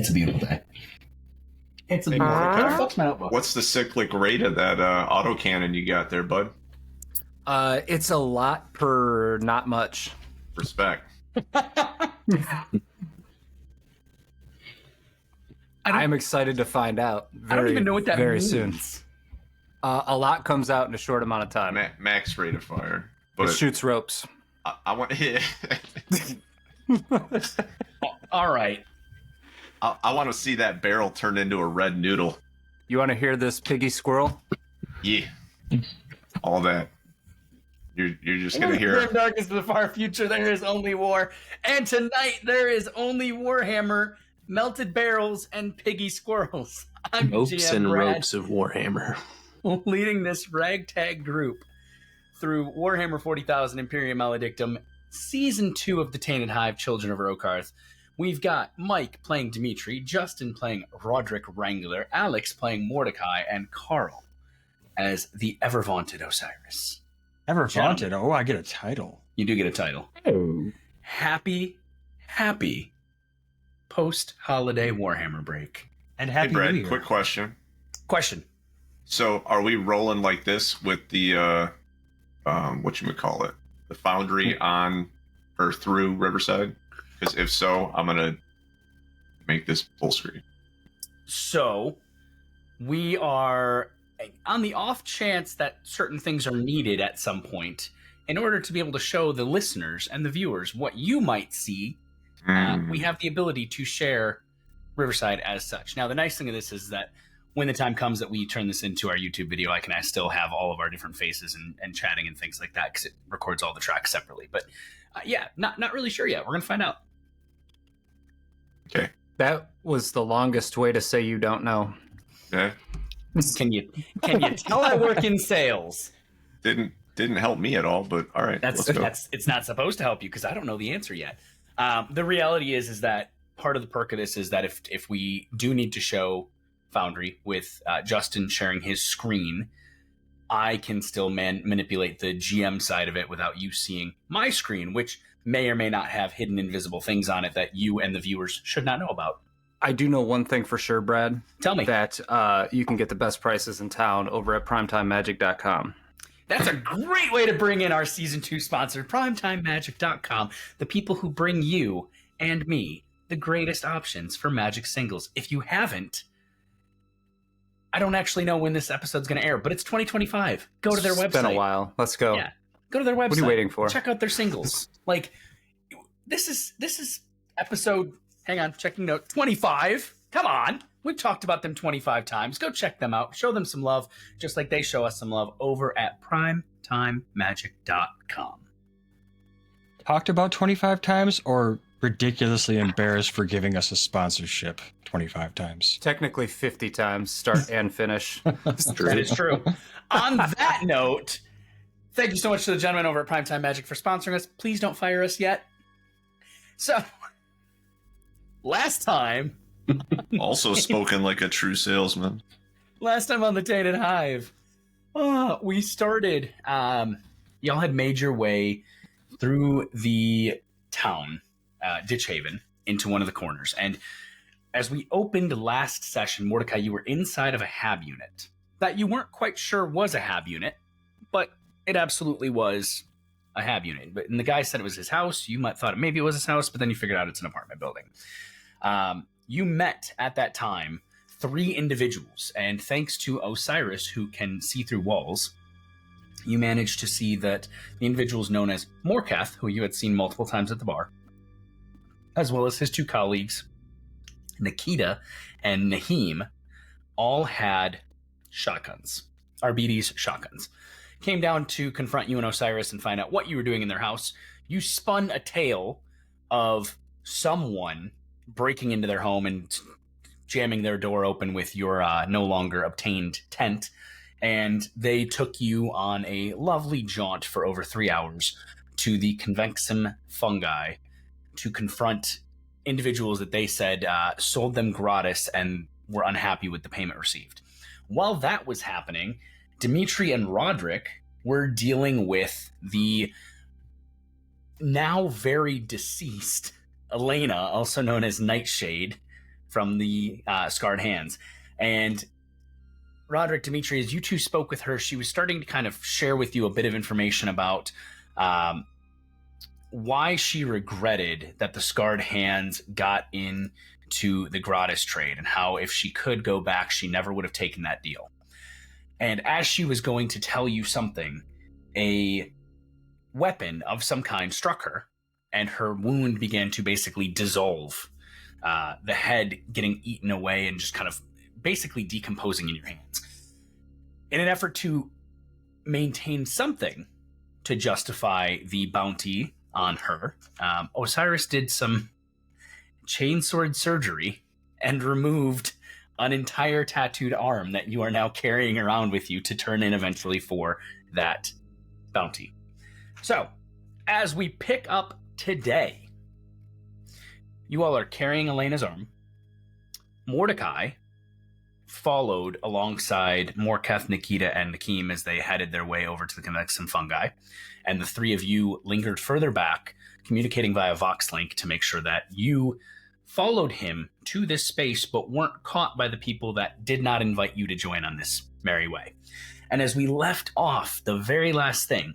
It's a beautiful day. It's a Hey, beautiful day. Mordecai, Fuck's my notebook. what's the cyclic rate of that autocannon you got there, bud? It's a lot per not much. Respect. I'm excited to find out. I don't even know what that very means. soon. A lot comes out in a short amount of time. Max rate of fire. But It shoots ropes. I want All right. I want to see that barrel turn into a red noodle. You want to hear this piggy squirrel? Yeah. All that. You're just In gonna the hear grim darkness of the far future, there is only war. And tonight, there is only Warhammer, melted barrels, and piggy squirrels. I'm Ropes GM and Brad, ropes of Warhammer. leading this ragtag group through Warhammer 40,000 Imperium Maledictum, Season 2 of the Tainted Hive, Children of Rokarth. We've got Mike playing Dmitry, Justin playing Roderick Wrangler, Alex playing Mordecai, and Carl as the ever-vaunted Osiris. Ever Gentlemen. vaunted? Oh, I get a title. You do get a title. Oh. Happy post-holiday Warhammer break. And Hey happy Brad, New Year. quick question. Question. So are we rolling like this with the whatchamacallit? The foundry on or through Riverside? Because if so, I'm gonna make this full screen. So, we are on the off chance that certain things are needed at some point in order to be able to show the listeners and the viewers what you might see. We have the ability to share Riverside as such. Now, the nice thing of this is that when the time comes that we turn this into our YouTube video, I can still have all of our different faces and chatting and things like that because it records all the tracks separately. But yeah, not really sure yet. We're going to find out. Okay. That was the longest way to say you don't know. Yeah. Can you tell I work in sales? Didn't help me at all, but all right. Let's go. It's not supposed to help you because I don't know the answer yet. The reality is that part of the perk of this is that if we do need to show Foundry with Justin sharing his screen, I can still manipulate the GM side of it without you seeing my screen, which may or may not have hidden invisible things on it that you and the viewers should not know about. I do know one thing for sure, Brad. Tell me. That you can get the best prices in town over at primetimemagic.com. That's a great way to bring in our Season 2 sponsor, primetimemagic.com, the people who bring you and me the greatest options for Magic singles. If you haven't, I don't actually know when this episode's going to air, but it's 2025. Go to their website. It's been a while. Let's go. Yeah. Go to their website. What are you waiting for? Check out their singles. Like, this is episode, hang on, checking note, 25. Come on. We've talked about them 25 times. Go check them out. Show them some love, just like they show us some love over at primetimemagic.com. Talked about 25 times or ridiculously embarrassed for giving us a sponsorship 25 times? Technically 50 times, start and finish. That is true. On that note, thank you so much to the gentlemen over at Primetime Magic for sponsoring us. Please don't fire us yet. So, last time Also spoken like a true salesman. on the Tainted Hive, we started, y'all had made your way through the town, Ditch Haven, into one of the corners. And as we opened last session, Mordecai, you were inside of a hab unit that you weren't quite sure was a hab unit, but it absolutely was a hab unit. But and the guy said it was his house. You might thought maybe it was his house, but then you figured out it's an apartment building. You met at that time 3 individuals, and thanks to Osiris, who can see through walls, you managed to see that the individuals known as Morkath, who you had seen multiple times at the bar, as well as his 2 colleagues, Nikita and Nahim, all had shotguns, RBD's shotguns. Came down to confront you and Osiris and find out what you were doing in their house. You spun a tale of someone breaking into their home and jamming their door open with your no longer obtained tent, and they took you on a lovely jaunt for over 3 hours to the Convexum Fungi to confront individuals that they said sold them gratis and were unhappy with the payment received. While that was happening, Dmitry and Roderick were dealing with the now very deceased Elena, also known as Nightshade, from the scarred hands. And Roderick, Dmitry, as you two spoke with her, she was starting to kind of share with you a bit of information about why she regretted that the scarred hands got into the gratis trade, and how if she could go back, she never would have taken that deal. And as she was going to tell you something, a weapon of some kind struck her, and her wound began to basically dissolve, the head getting eaten away and just kind of basically decomposing in your hands. In an effort to maintain something to justify the bounty on her, Osiris did some chainsword surgery and removed an entire tattooed arm that you are now carrying around with you to turn in eventually for that bounty. So, as we pick up today, you all are carrying Elena's arm. Mordecai followed alongside Morkath, Nikita, and Nakim as they headed their way over to the Convexum Fungi, and the three of you lingered further back, communicating via Voxlink to make sure that you followed him to this space but weren't caught by the people that did not invite you to join on this merry way. And as we left off, the very last thing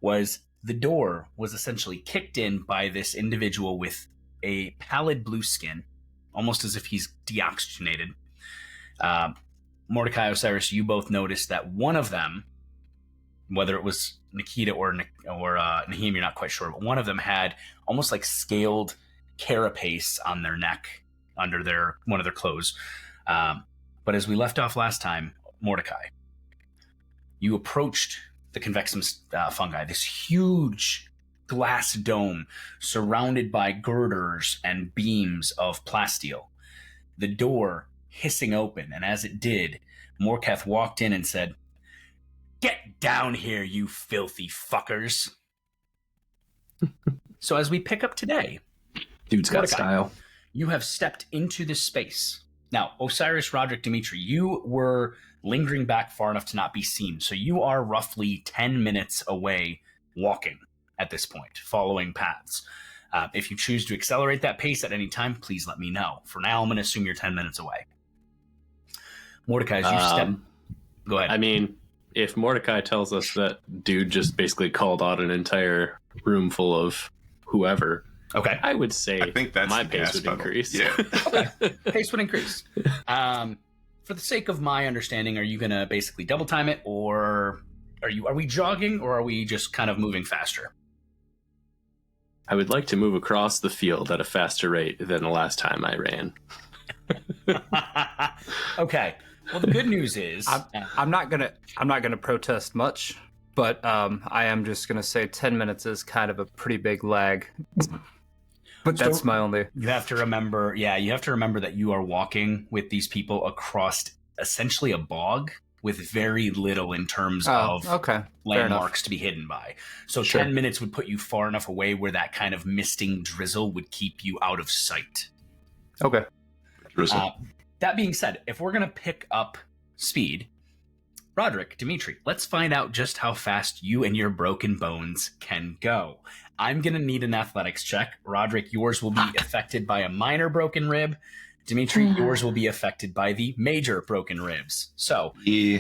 was the door was essentially kicked in by this individual with a pallid blue skin, almost as if he's deoxygenated. Mordecai, Osiris, you both noticed that one of them, whether it was Nikita or Nahim, you're not quite sure, but one of them had almost like scaled carapace on their neck under one of their clothes. But as we left off last time, Mordecai, you approached the Convexum Fungi, this huge glass dome surrounded by girders and beams of plasteel. The door hissing open, and as it did, Morkath walked in and said, "Get down here, you filthy fuckers." So as we pick up today, Dude's got Mordecai, style. you have stepped into this space. Now, Osiris, Roderick, Dmitry, you were lingering back far enough to not be seen, so you are roughly 10 minutes away walking at this point, following paths. If you choose to accelerate that pace at any time, please let me know. For now, I'm going to assume you're 10 minutes away. Mordecai, as you step... Go ahead. I mean, if Mordecai tells us that dude just basically called out an entire room full of whoever, okay, I would say I think that's my the pace gas would pedal. increase. Yeah. Okay, pace would increase. For the sake of my understanding, are you going to basically double time it, or are we jogging, or are we just kind of moving faster? I would like to move across the field at a faster rate than the last time I ran. Okay. Well, the good news is I'm not gonna protest much, but I am just gonna say 10 minutes is kind of a pretty big lag. But that's So- my only. you have to remember, that you are walking with these people across essentially a bog with very little in terms of Okay. Fair landmarks to be hidden by. So Sure. 10 minutes would put you far enough away where that kind of misting drizzle would keep you out of sight. enough. Okay. Drizzle. That being said, if we're going to pick up speed, Roderick, Dmitry, let's find out just how fast you and your broken bones can go. I'm going to need an athletics check. Roderick, yours will be affected by a minor broken rib. Dmitry, yours will be affected by the major broken ribs. So, Yeah.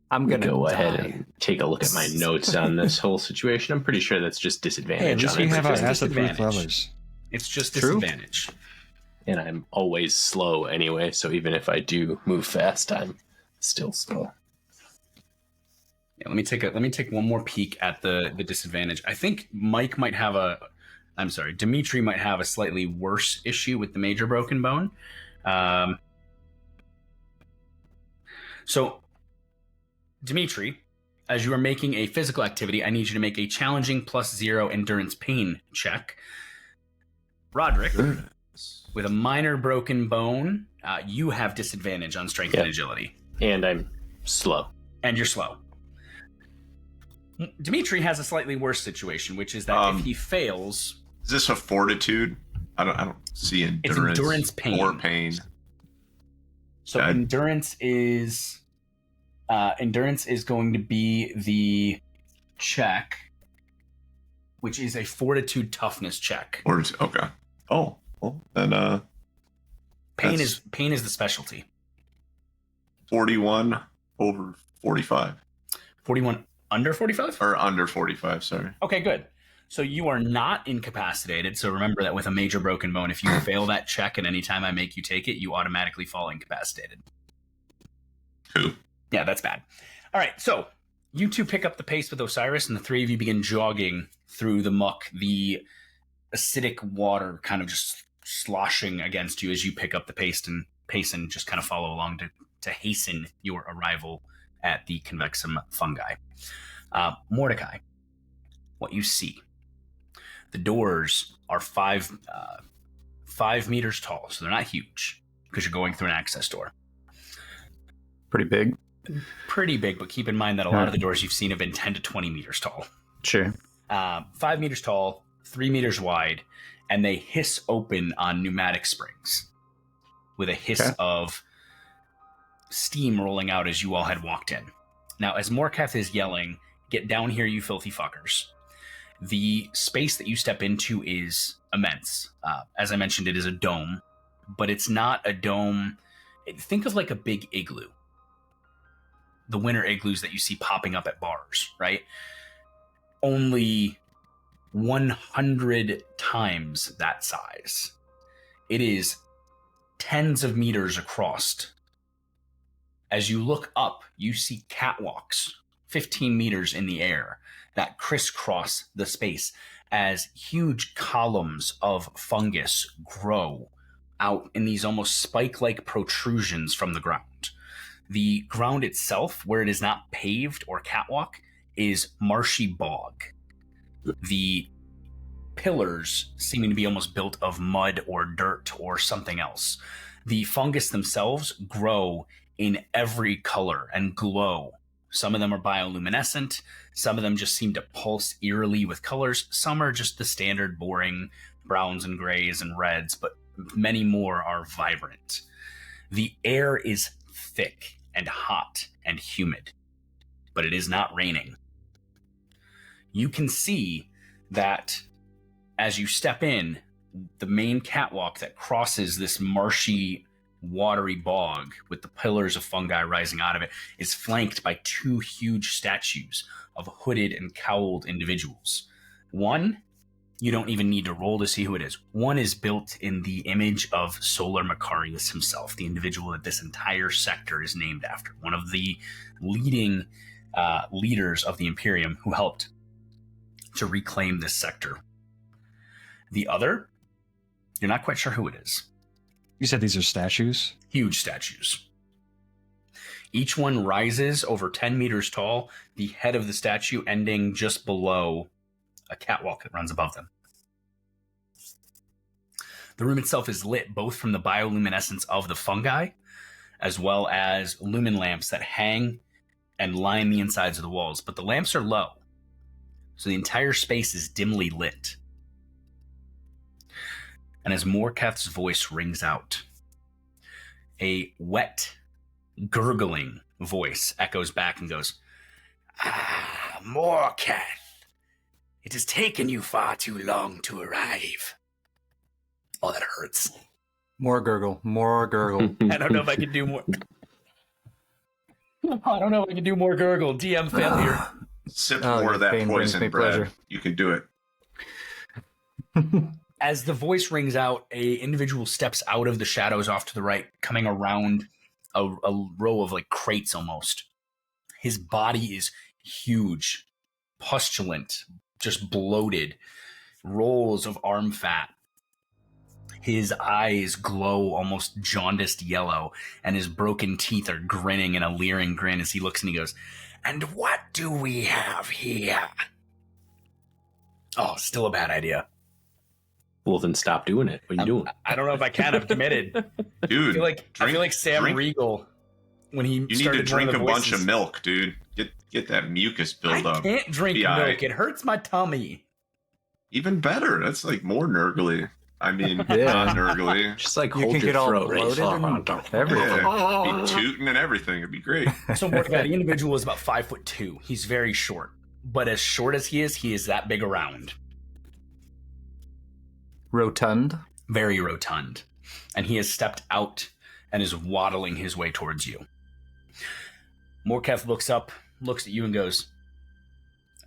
I'm gonna Go ahead die. and take a look at my notes on this whole situation. I'm pretty sure that's just Hey, at disadvantage least on we have our everything. acid proof disadvantage. levers. it's just True. disadvantage. And I'm always slow anyway, so even if I do move fast, I'm still slow. Yeah, let me take one more peek at the disadvantage. I think Dmitry might have a slightly worse issue with the major broken bone. So, Dmitry, as you are making a physical activity, I need you to make a challenging +0 endurance pain check. Roderick, with a minor broken bone, you have disadvantage on strength and agility. And I'm slow. And you're slow. Dmitry has a slightly worse situation, which is that if he fails, Is this a fortitude? I don't see endurance. It's endurance pain. Or pain. so Okay. endurance is going to be the check, which is a fortitude toughness check. Okay. Oh, well, then Pain That's- is the specialty. 41 over 45. 41 under 45? Or under 45, sorry. Okay, good. So you are not incapacitated. So remember that with a major broken bone, if you fail that check and any time I make you take it, you automatically fall incapacitated. Who? Yeah, that's bad. All right, so you two pick up the pace with Osiris, and the three of you begin jogging through the muck, the acidic water kind of just sloshing against you as you pick up the pace and just kind of follow along to hasten your arrival at the Convexum Fungi. Mordecai, what you see. The doors are 5 meters tall, so they're not huge because you're going through an access door. Pretty big. Pretty big, but keep in mind that a lot of the doors you've seen have been 10 to 20 meters tall. Sure. 5 meters tall, 3 meters wide, and they hiss open on pneumatic springs with a hiss of steam rolling out as you all had walked in. Now, as Morkath is yelling, "Get down here, you filthy fuckers." The space that you step into is immense. As I mentioned, it is a dome, but it's not a dome. Think of like a big igloo. The winter igloos that you see popping up at bars, right? Only 100 times that size. It is tens of meters across. As you look up, you see catwalks 15 meters in the air that crisscross the space as huge columns of fungus grow out in these almost spike-like protrusions from the ground. The ground itself, where it is not paved or catwalk, is marshy bog. The pillars seeming to be almost built of mud or dirt or something else. The fungus themselves grow in every color and glow. Some of them are bioluminescent. Some of them just seem to pulse eerily with colors. Some are just the standard boring browns and grays and reds, but many more are vibrant. The air is thick and hot and humid, but it is not raining. You can see that as you step in, the main catwalk that crosses this marshy, watery bog with the pillars of fungi rising out of it is flanked by 2 huge statues of hooded and cowled individuals. One, you don't even need to roll to see who it is. One is built in the image of Solar Macarius himself, the individual that this entire sector is named after, one of the leading leaders of the Imperium who helped to reclaim this sector. The other, you're not quite sure who it is. You said these are statues? Huge statues. Each one rises over 10 meters tall, the head of the statue ending just below a catwalk that runs above them. The room itself is lit both from the bioluminescence of the fungi, as well as lumen lamps that hang and line the insides of the walls. But the lamps are low, so the entire space is dimly lit. And as Morkath's voice rings out, a wet, gurgling voice echoes back and goes, "Ah, Morkath, it has taken you far too long to arrive." Oh, that hurts. More gurgle. More gurgle. I don't know if I can do more. I don't know if I can do more gurgle. DM failure. Sip Oh, more of that pain brings poison, me Brad. pleasure. You can do it. As the voice rings out, a individual steps out of the shadows off to the right, coming around a row of like crates almost. His body is huge, pustulant, just bloated, rolls of arm fat. His eyes glow almost jaundiced yellow, and his broken teeth are grinning in a leering grin as he looks and he goes, "And what do we have here?" Oh, still a bad idea. Well, then stop doing it. What are you doing? I don't know if I can. I'm committed. Dude, I feel like Sam drink- Riegel when he you need to started drink one a of the bunch of voices. milk, dude. Get that mucus I buildup. can't drink PI. milk. It hurts my tummy. Even better. That's like more nurgly. I mean, Yeah. not nurgly. Just like You hold can your get all throat. bloated and everything. Yeah. Be tooting and everything. It'd be great. So Mordecai, the individual is about 5'2". He's very short, but as short as he is that big around. Rotund. Very rotund. and he has stepped out and is waddling his way towards you. Mordecai looks up, looks at you, and goes,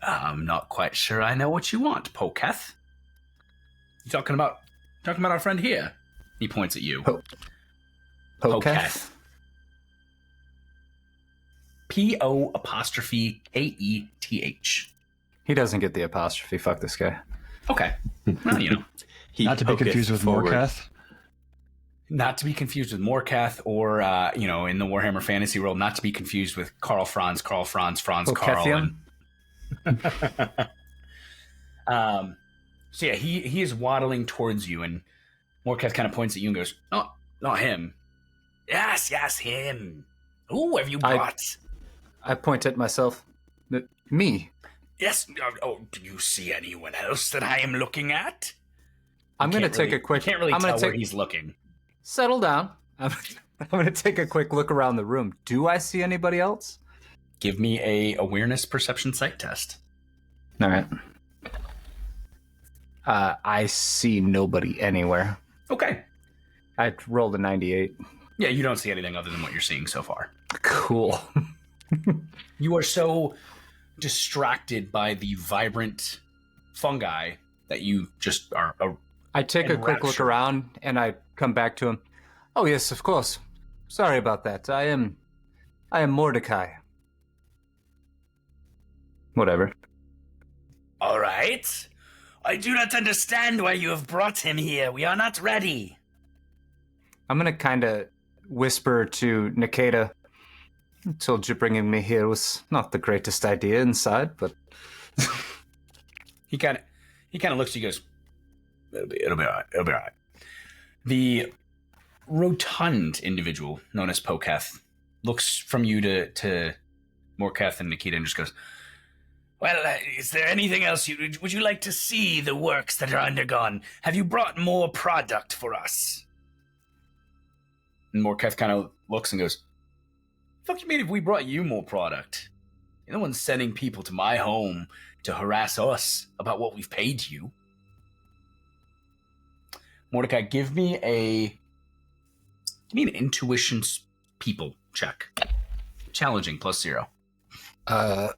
I'm not quite sure I know what you want, Pokath. You talking about our friend here? He points at you. Pokath? P-O-K-E-T-H. He doesn't get the apostrophe. Fuck this guy. Okay. Well, you know. Not to be confused with Morkath. Not to be confused with Morkath or, in the Warhammer fantasy world, not to be confused with Karl Franz, Karl. Okethium? So yeah, he is waddling towards you, and Morkath kind of points at you and goes, not him. Yes, him. Who have you brought? I point at myself. Me. Yes. Oh, do you see anyone else that I am looking at? I'm going to take a quick... Can't really tell where he's looking. Settle down. I'm going to take a quick look around the room. Do I see anybody else? Give me a awareness perception sight test. All right. I see nobody anywhere. Okay. I rolled a 98. Yeah, you don't see anything other than what you're seeing so far. Cool. You are so distracted by the vibrant fungi that you just are... I take a quick look around and I come back to him. Oh yes, of course. Sorry about that. I am Mordecai. Whatever. All right. I do not understand why you have brought him here. We are not ready. I'm gonna kind of whisper to Nikita. I told you bringing me here was not the greatest idea inside, but he kind of looks at you and goes, It'll be all right. The rotund individual known as Pokath looks from you to Morkath and Nikita and just goes, well, is there anything else would you like to see the works that are undergone? Have you brought more product for us? And Morkath kind of looks and goes, fuck you mean if we brought you more product? You're the one sending people to my home to harass us about what we've paid you. Mordecai, give me an intuition people check. Challenging +0. I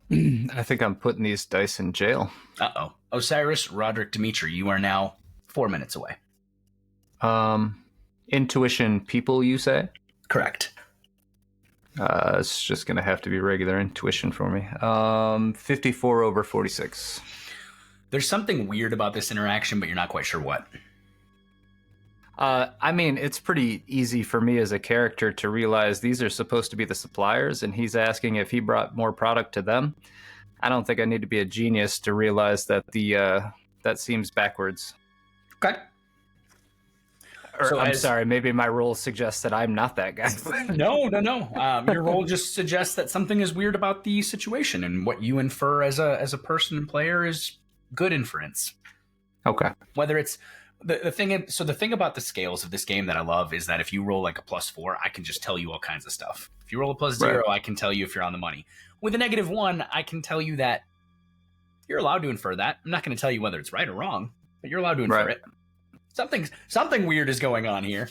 think I'm putting these dice in jail. Uh-oh. Osiris, Roderick, Dmitry, you are now 4 minutes away. Intuition people, you say? Correct. It's just going to have to be regular intuition for me. 54 over 46. There's something weird about this interaction, but you're not quite sure what. I mean, it's pretty easy for me as a character to realize these are supposed to be the suppliers, and he's asking if he brought more product to them. I don't think I need to be a genius to realize that that seems backwards. Okay. Or, sorry, maybe my role suggests that I'm not that guy. No. Your role just suggests that something is weird about the situation, and what you infer as a person and player is good inference. Okay. Whether it's the thing about the scales of this game that I love is that if you roll like a +4, I can just tell you all kinds of stuff. If you roll a +0, right, I can tell you if you're on the money. With a -1, I can tell you that you're allowed to infer that. I'm not going to tell you whether it's right or wrong, but you're allowed to infer it. Something weird is going on here.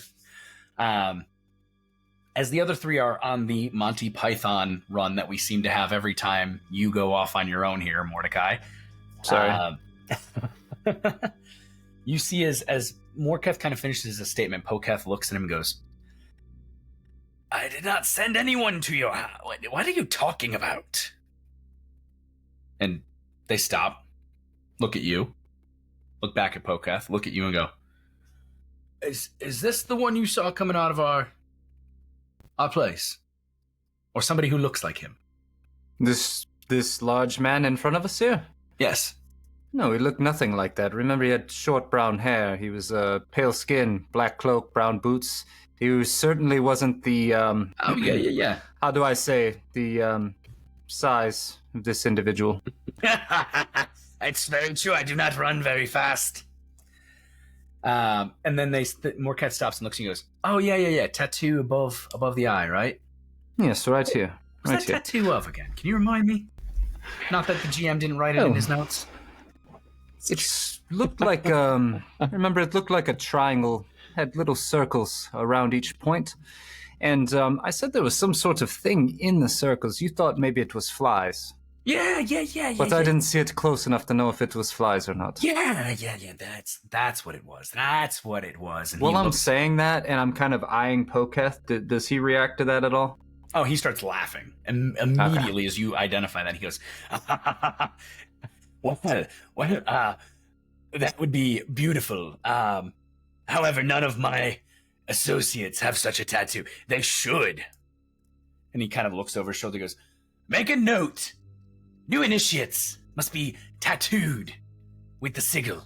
As the other three are on the Monty Python run that we seem to have every time you go off on your own here, Mordecai. Sorry. You see as Morkath kind of finishes his statement, Pokath looks at him and goes, I did not send anyone to your house. What are you talking about? And they stop, look at you, look back at Pokath, look at you and go, Is this the one you saw coming out of our place? Or somebody who looks like him? This large man in front of us here? Yes. No, he looked nothing like that. Remember, he had short brown hair. He was pale skin, black cloak, brown boots. He certainly wasn't the... Oh, yeah. How do I say? The size of this individual. It's very true. I do not run very fast. And then Morkath stops and looks and goes, oh, yeah. Tattoo above the eye, right? Yes, right here. What's that tattoo of again? Can you remind me? Not that the GM didn't write it in his notes. It looked like, remember, it looked like a triangle had little circles around each point. And I said there was some sort of thing in the circles. You thought maybe it was flies. Yeah. But I didn't see it close enough to know if it was flies or not. Yeah. That's what it was. That's what it was. And Well, he I'm looks- saying that, and I'm kind of eyeing Pokath. Does he react to that at all? Oh, he starts laughing immediately as you identify that. He goes, "What? That would be beautiful. However, none of my associates have such a tattoo. They should." And he kind of looks over his shoulder and goes, "Make a note. New initiates must be tattooed with the sigil.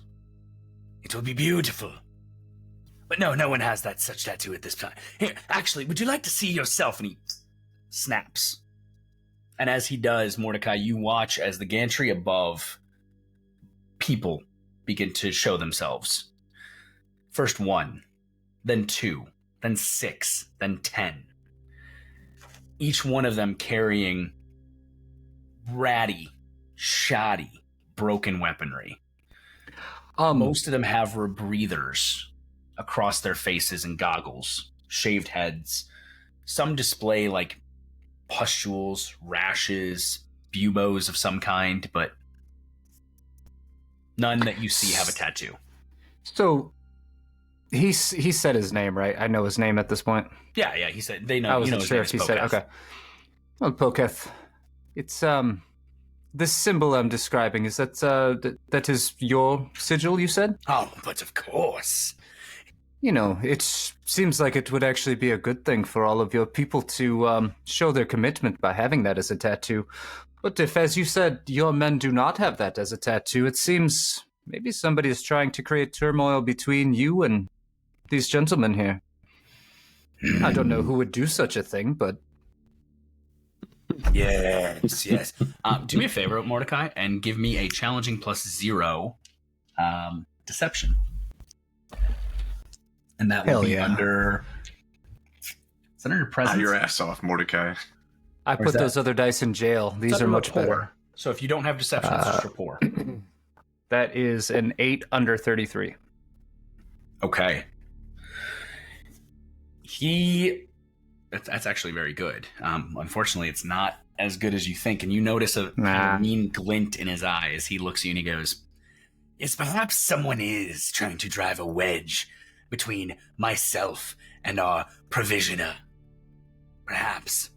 It will be beautiful. But no one has such tattoo at this time. Here, actually, would you like to see yourself?" And he snaps. And as he does, Mordecai, you watch as the gantry above people begin to show themselves. First 1, then 2, then 6, then 10. Each one of them carrying ratty, shoddy, broken weaponry. Most of them have rebreathers across their faces and goggles, shaved heads. Some display like pustules, rashes, buboes of some kind, but none that you see have a tattoo. So he said his name, right? I know his name at this point. Yeah, he said they know. I wasn't his sure name if is he said. Pokath. Okay. Well, Pokath, it's this symbol I'm describing. Is that is your sigil? You said. Oh, but of course. You know, it seems like it would actually be a good thing for all of your people to show their commitment by having that as a tattoo. But if, as you said, your men do not have that as a tattoo, it seems maybe somebody is trying to create turmoil between you and these gentlemen here. I don't know who would do such a thing, but... Yes. Do me a favor, Mordecai, and give me a challenging +0 deception. And that will Hell be yeah. under... Is that under presence? Your ass off, Mordecai. I Where's put that? those other dice in jail. These It's are under much rapport. better. So if you don't have deception, it's just rapport. That is an 8 under 33. Okay. That's actually very good. Unfortunately, it's not as good as you think, and you notice a kind of mean glint in his eye as he looks at you and he goes, "Yes, perhaps someone is trying to drive a wedge between myself and our provisioner. Perhaps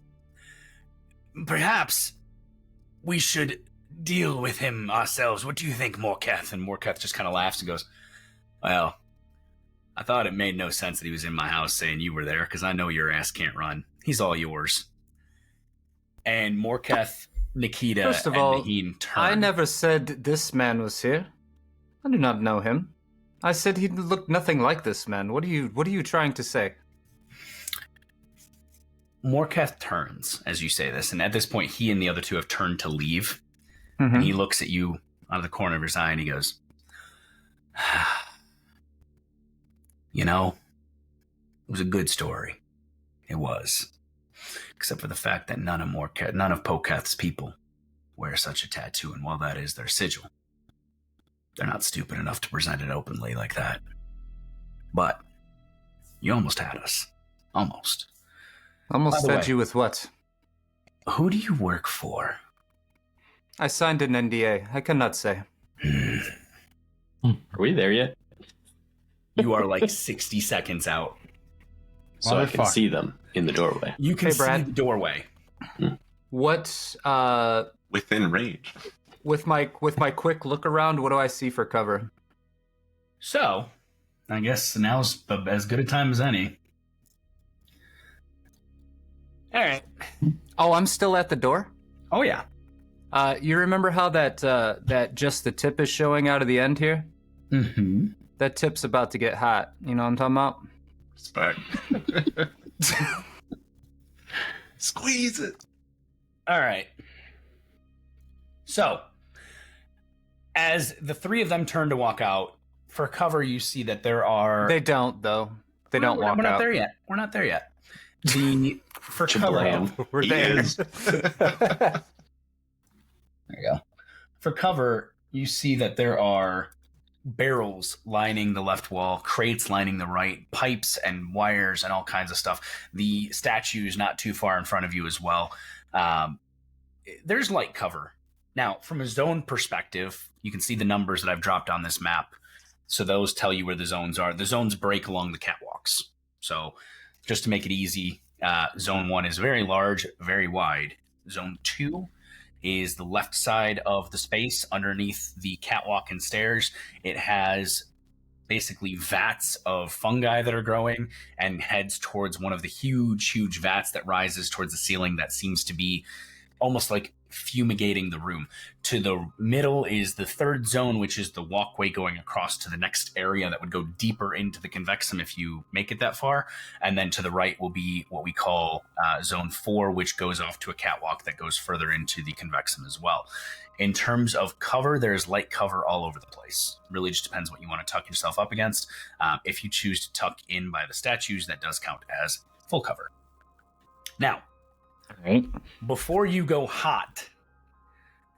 we should deal with him ourselves. What do you think, Morketh?" And Morketh just kind of laughs and goes, "Well, I thought it made no sense that he was in my house saying you were there, because I know your ass can't run. He's all yours." And Morketh, Nikita, First of and all, Naheen turn. I never said this man was here. I do not know him. I said he looked nothing like this man. What are you trying to say? Morketh turns as you say this, and at this point, he and the other two have turned to leave. Mhm. And he looks at you out of the corner of his eye and he goes, "You know, it was a good story. It was. Except for the fact that none of Pokath's people wear such a tattoo, and while that is their sigil, they're not stupid enough to present it openly like that. But you almost had us. Almost. Almost By the fed way- you with what? Who do you work for?" I signed an NDA. I cannot say. Are we there yet? You are like 60 seconds out. So I can Motherfucker. see them in the doorway. You can Hey, see Brad. the doorway. What Within range. with my quick look around, what do I see for cover? So, I guess now's as good a time as any. All right. Oh, I'm still at the door? Oh, yeah. You remember how that just the tip is showing out of the end here? Mm-hmm. That tip's about to get hot. You know what I'm talking about? Respect. Squeeze it. All right. So, as the three of them turn to walk out, for cover, you see that there are... They don't, though. They don't we're walk not out. there yet. We're not there yet. For cover... Chablam. We're He there. is. There you go. For cover, you see that there are barrels lining the left wall, crates lining the right, pipes and wires and all kinds of stuff. The statues not too far in front of you as well. There's light cover. Now, from a zone perspective, you can see the numbers that I've dropped on this map. So those tell you where the zones are. The zones break along the catwalks. So just to make it easy, Zone 1 is very large, very wide. Zone 2 is the left side of the space underneath the catwalk and stairs. It has basically vats of fungi that are growing and heads towards one of the huge vats that rises towards the ceiling that seems to be almost like fumigating the room. To the middle is the third zone, which is the walkway going across to the next area that would go deeper into the convexum if you make it that far. And then to the right will be what we call Zone 4, which goes off to a catwalk that goes further into the convexum as well. In terms of cover, there's light cover all over the place. Really just depends what you want to tuck yourself up against. If you choose to tuck in by the statues, that does count as full cover. Now, Right. before you go hot,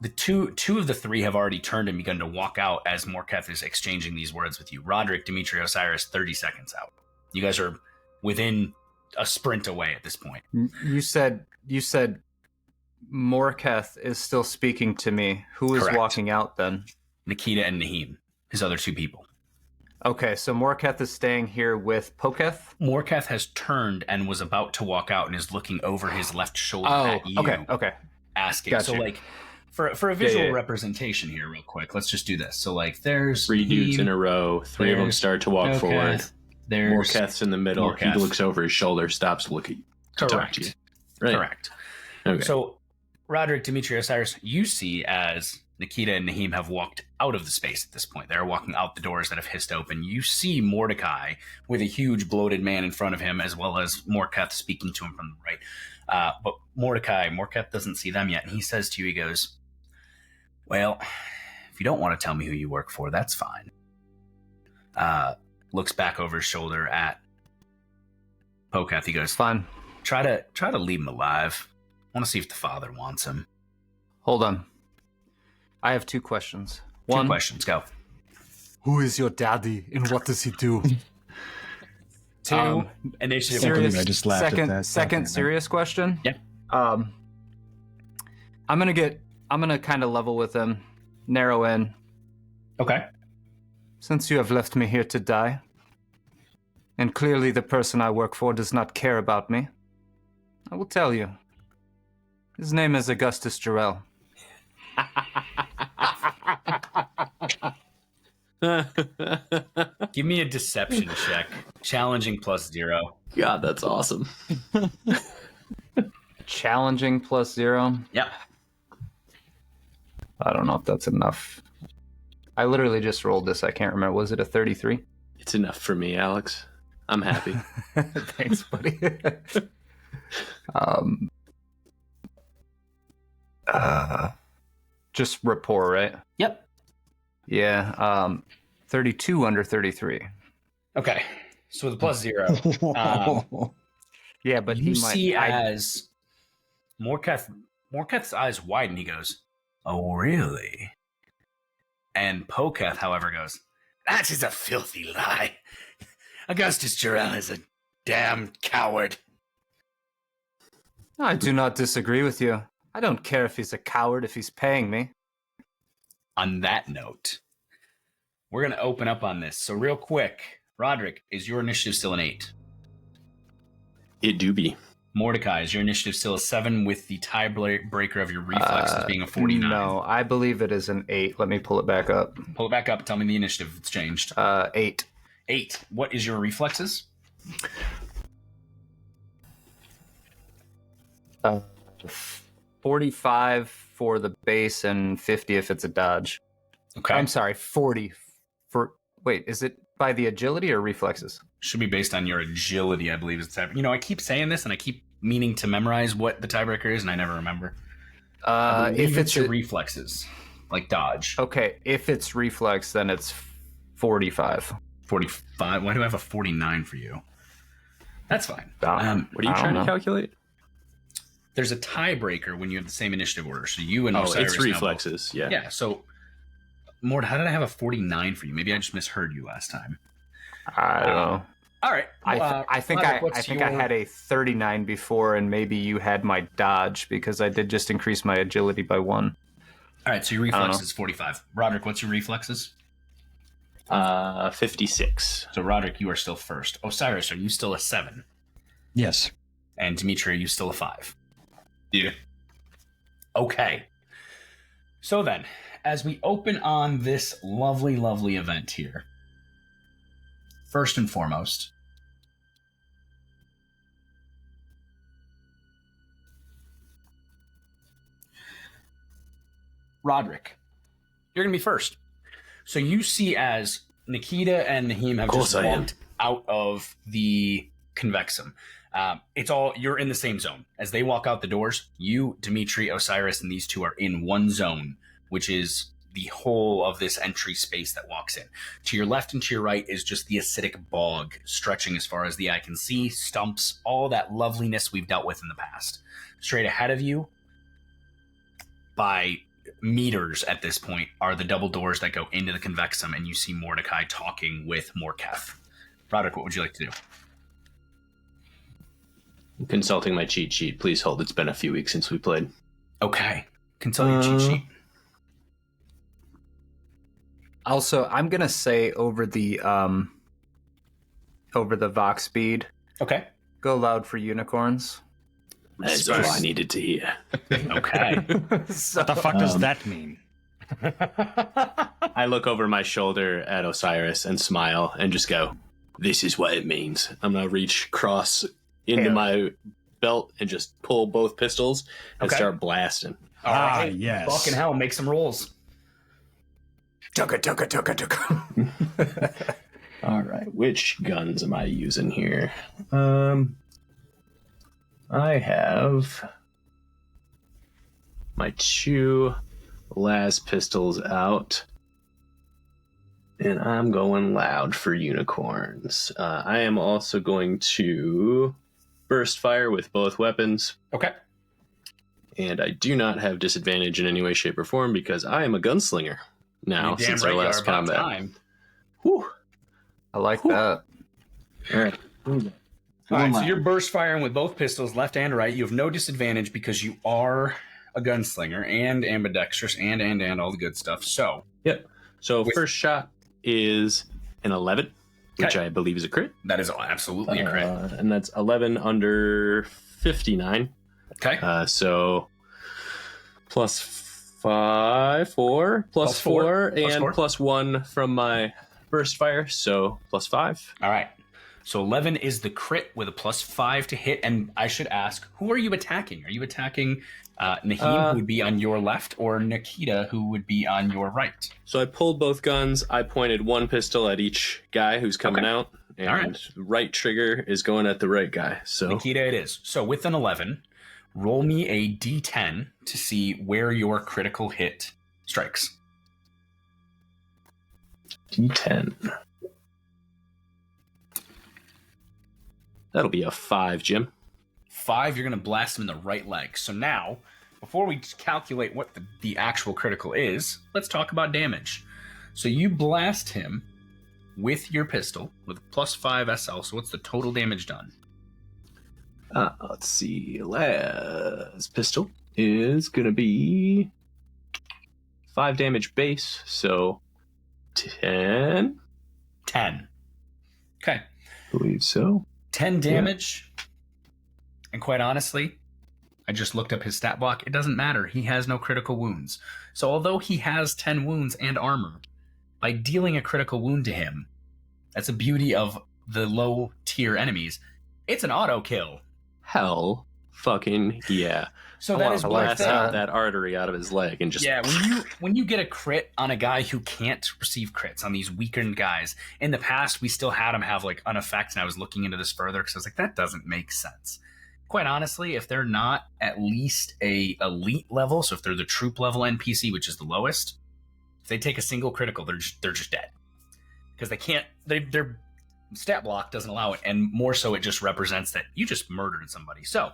the two of the three have already turned and begun to walk out as Mordecai is exchanging these words with you. Roderick, Dmitry, Osiris, 30 seconds out. You guys are within a sprint away at this point. You said Morketh is still speaking to me. Who is Correct. walking out then? Nikita and Nahim, his other two people. Okay, so Morketh is staying here with Pokath? Mordecai has turned and was about to walk out and is looking over his left shoulder at you, okay. asking. Gotcha. So, like, for a visual Yeah. representation here, real quick, let's just do this. So, like, there's 3 dudes in a row. 3 of them There's start to walk forward. There's Morketh's in the middle. Morketh. He looks over his shoulder, stops looking. To talk to you. correct. Right. Correct. Okay. So, Roderick, Dmitry, Osiris, you see as Nikita and Nahim have walked out of the space at this point. They're walking out the doors that have hissed open. You see Mordecai with a huge bloated man in front of him, as well as Morketh speaking to him from the right. But Morketh doesn't see them yet. And he says to you, he goes, well, if you don't want to tell me who you work for, that's fine. Looks back over his shoulder at Pokath. He goes, Fine. try to leave him alive. I want to see if the father wants him. Hold on. I have 2 questions. Two One, questions, go. who is your daddy and what does he do? Two, initiative. Serious- I just laughed at second, that. Second serious question. Yeah. I'm gonna kind of level with him, narrow in. Okay. Since you have left me here to die, and clearly the person I work for does not care about me, I will tell you. His name is Augustus Jarrell. Give me a deception check. Challenging +0. God, that's awesome. Challenging +0. Yep. I don't know if that's enough. I literally just rolled this. I can't remember. Was it a 33? It's enough for me, Alex. I'm happy. Thanks, buddy. Just rapport, right? Yep. Yeah. 32 under 33. Okay. So with a +0, Yeah, but you he might. see as Morketh's eyes widen. He goes, "Oh, really?" And Pokath, however, goes, "That is a filthy lie. Augustus Jarrell is a damn coward." I do not disagree with you. I don't care if he's a coward if he's paying me. On that note, we're going to open up on this. So real quick, Roderick, is your initiative still an 8? It do be. Mordecai, is your initiative still a 7 with the tiebreaker of your reflexes being a 49? No, I believe it is an 8. Let me pull it back up. Pull it back up. Tell me the initiative. It's changed. 8. 8. What is your reflexes? 45 for the base and 50 if it's a dodge. Okay. I'm sorry, 40 for... Wait, is it by the agility or reflexes? Should be based on your agility, I believe. Is the type. You know, I keep saying this and I keep meaning to memorize what the tiebreaker is, and I never remember. I believe If it's your reflexes, like dodge. Okay, if it's reflex, then it's 45. 45. Why do I have a 49 for you? That's fine. What are you I don't trying to know. calculate? There's a tiebreaker when you have the same initiative order. So you and Oh, Osiris it's now both- reflexes. Yeah. Yeah, so Mort, how did I have a 49 for you? Maybe I just misheard you last time. I don't know. All right. I think I had a 39 before, and maybe you had my dodge because I did just increase my agility by 1. All right, so your reflex is 45. Roderick, what's your reflexes? 56. So Roderick, you are still first. Osiris, are you still a 7? Yes. And Dmitry, are you still a 5? Yeah. Okay. So then, as we open on this lovely, lovely event here, first and foremost, Roderick, you're going to be first. So you see as Nikita and Naheem have just walked out of the Convexum. You're in the same zone. As they walk out the doors, you, Dmitry, Osiris, and these two are in one zone, which is the whole of this entry space that walks in. To your left and to your right is just the acidic bog, stretching as far as the eye can see, stumps, all that loveliness we've dealt with in the past. Straight ahead of you, by meters at this point, are the double doors that go into the Convexum, and you see Mordecai talking with Morketh. Roderick, what would you like to do? Consulting my cheat sheet. Please hold. It's been a few weeks since we played. Okay. Consult your cheat sheet. Also, I'm gonna say over the Vox speed. Okay. Go loud for unicorns. That's all I needed to hear. Okay. What the fuck does that mean? I look over my shoulder at Osiris and smile and just go, "This is what it means." I'm gonna reach cross into my belt and just pull both pistols and start blasting. All right. Yes. Fucking hell, make some rolls. Tucka. All right, which guns am I using here? I have my 2 las pistols out, and I'm going loud for unicorns. I am also going to burst fire with both weapons. Okay. And I do not have disadvantage in any way, shape, or form because I am a gunslinger now since our last combat. Whew. I like that. All right. All right, so you're burst firing with both pistols, left and right. You have no disadvantage because you are a gunslinger and ambidextrous and all the good stuff. So, yep. So first shot is an 11, which I believe is a crit. That is absolutely a crit. And that's 11 under 59. Okay. So plus 5, 4, plus 4, and plus 1 from my burst fire. So plus 5. All right. So 11 is the crit with a plus 5 to hit. And I should ask, who are you attacking? Are you attacking Naheem, who would be on your left, or Nikita, who would be on your right? So I pulled both guns. I pointed one pistol at each guy who's coming out. And right trigger is going at the right guy. So Nikita it is. So with an 11, roll me a d10 to see where your critical hit strikes. D10. That'll be a 5, Jim. 5, you're going to blast him in the right leg. So now, before we calculate what the actual critical is, let's talk about damage. So you blast him with your pistol with plus 5 SL. So what's the total damage done? Let's see. Las pistol is going to be 5 damage base. So 10. 10. Okay. I believe so. 10 damage. And quite honestly, I just looked up his stat block. It doesn't matter. He has no critical wounds. So although he has 10 wounds and armor, by dealing a critical wound to him, that's a beauty of the low tier enemies. It's an auto kill. Hell fucking yeah. So that is one thing. That artery out of his leg and just when you get a crit on a guy who can't receive crits, on these weakened guys. In the past, we still had him have like an effect, and I was looking into this further because I was like, that doesn't make sense. Quite honestly, if they're not at least a elite level, so if they're the troop level NPC, which is the lowest, if they take a single critical, they're just dead because they can't. Their stat block doesn't allow it, and more so, it just represents that you just murdered somebody. So,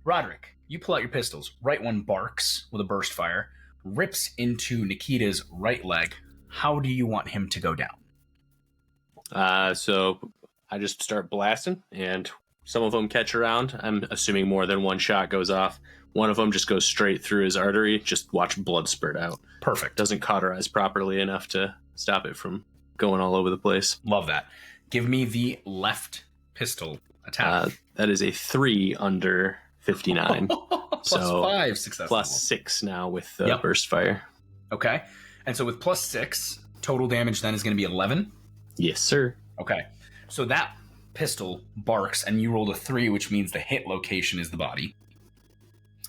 Roderick, you pull out your pistols. Right one barks with a burst fire, rips into Nikita's right leg, how do you want him to go down? So I just start blasting, and some of them catch around. I'm assuming more than one shot goes off. One of them just goes straight through his artery. Just watch blood spurt out. Perfect. Doesn't cauterize properly enough to stop it from going all over the place. Love that. Give me the left pistol attack. That is a 3 under 59. Plus so 5 successful. plus 6 now with the burst fire. Okay. And so with plus 6, total damage then is going to be 11. Yes, sir. Okay. So that pistol barks, and you rolled a 3, which means the hit location is the body.